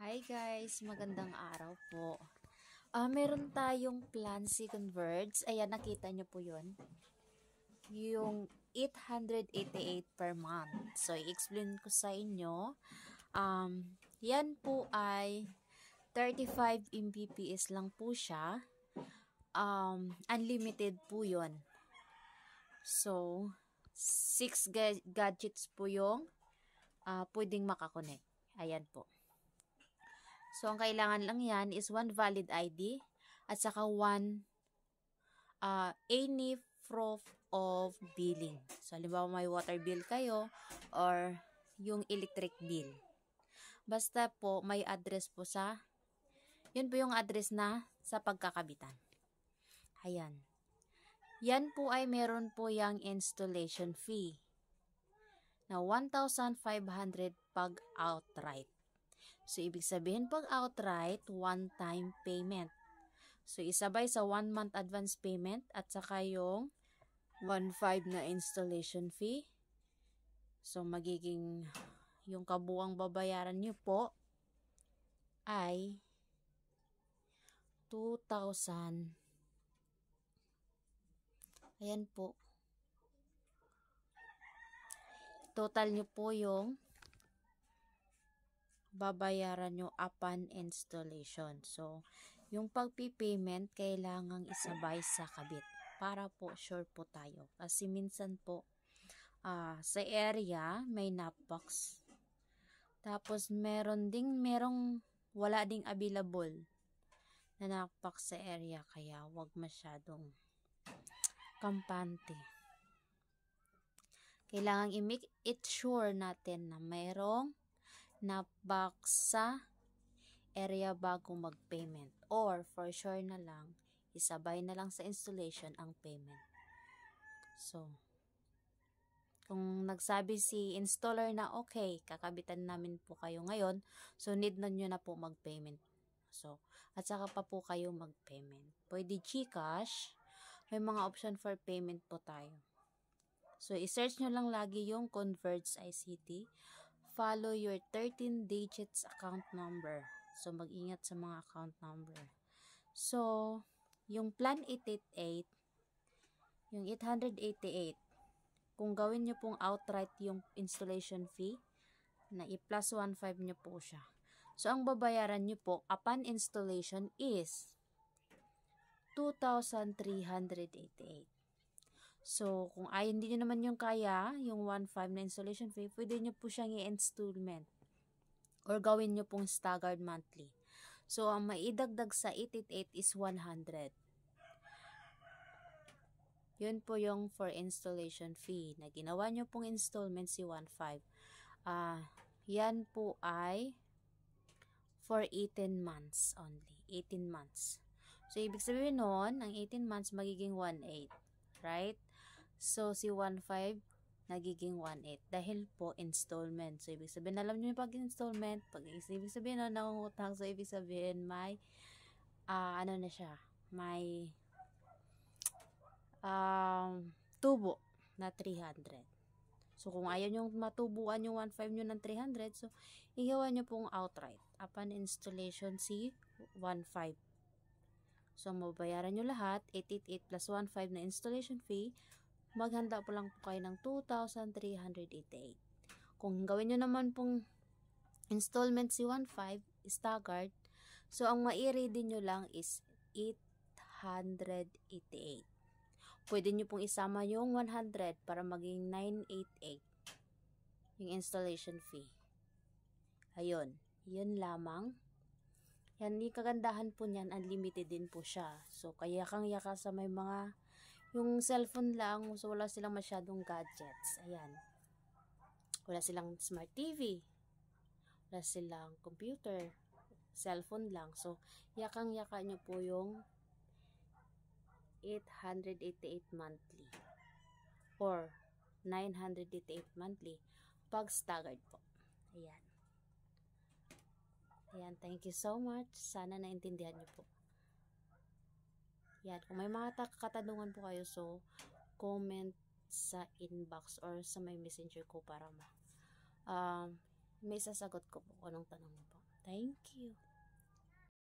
Hi guys, magandang araw po. Meron tayong plan si Converge. Ayan, nakita nyo po yun. Yung 888 per month. So, i-explain ko sa inyo. Yan po ay 35 Mbps lang po siya. Unlimited po yun. So, 6 gadgets po yung pwedeng makakonect. Ayan po. So, ang kailangan lang yan is one valid ID at saka one any proof of billing. So, halimbawa may water bill kayo or yung electric bill. Basta po may address po yun po yung address na sa pagkakabitan. Ayan. Yan po ay meron po yung installation fee na 1,500 pag outright. So, ibig sabihin pag outright, one-time payment. So, isabay sa 1 month advance payment at saka yung 1,500 na installation fee. So, magiging yung kabuang babayaran nyo po ay 2,000. Ayan po. Total nyo po yung babayaran nyo upon installation. So, yung pagpipayment kailangang isabay sa kabit para po sure po tayo. Kasi minsan po sa area may napbox. Tapos merong wala ding available na napbox sa area kaya wag masyadong kampante. Kailangang i-make it sure natin na mayroong napbox sa area bago mag-payment. Or, for sure na lang, isabay na lang sa installation ang payment. So, kung nagsabi si installer na okay, kakabitan namin po kayo ngayon, so need na nyo na po mag-payment. So, at saka pa po kayo mag-payment. Pwede GCash, may mga option for payment po tayo. So, i-search nyo lang lagi yung Converge ICT. Follow your 13 digits account number. So, mag-ingat sa mga account number. So, yung plan 888, yung 888, kung gawin nyo pong outright yung installation fee, na i-plus 1,500 nyo po siya. So, ang babayaran nyo po upon installation is 2,388. So, kung hindi nyo naman yung kaya, yung 1,500 na installation fee, pwede nyo po siyang i-installment or gawin nyo pong staggered monthly. So, ang maidagdag sa 888 is 100. Yun po yung for installation fee na ginawa nyo pong installment si 1,500. Yan po ay for 18 months only. 18 months. So, ibig sabihin nun, ang 18 months magiging 1,800. Right? So, si 1,500 nagiging 1,800 dahil po installment. So, ibig sabihin, alam nyo yung pag-installment, ibig sabihin, nangungutang. So, ibig sabihin, may, ano na siya, may, tubo na 300. So, kung ayaw nyo matubuan yung 1,500 nyo ng 300, so, igawa nyo pong outright. Upon installation, si 1,500. So, mabayaran nyo lahat, 888 plus 1,500 na installation fee, maghanda po lang po kayo ng 2,388. Kung gawin nyo naman pong installment si 1,500, staggered, so, ang mai-ready nyo lang is 888. Pwede nyo pong isama yung 100 para maging 988 yung installation fee. Ayun, yun lamang. Yan, yung kagandahan po niyan, unlimited din po siya. So, kaya kang yaka sa may mga, yung cellphone lang, so wala silang masyadong gadgets. Ayan. Wala silang smart TV. Wala silang computer. Cellphone lang. So, yakang yaka nyo po yung 888 monthly. Or 988 monthly. Pag staggered po. Ayan. Ayan, thank you so much. Sana naintindihan niyo po. Yan, kung may mga katanungan po kayo, so, comment sa inbox or sa may messenger ko para may sasagot ko po kung anong tanong niyo po. Thank you.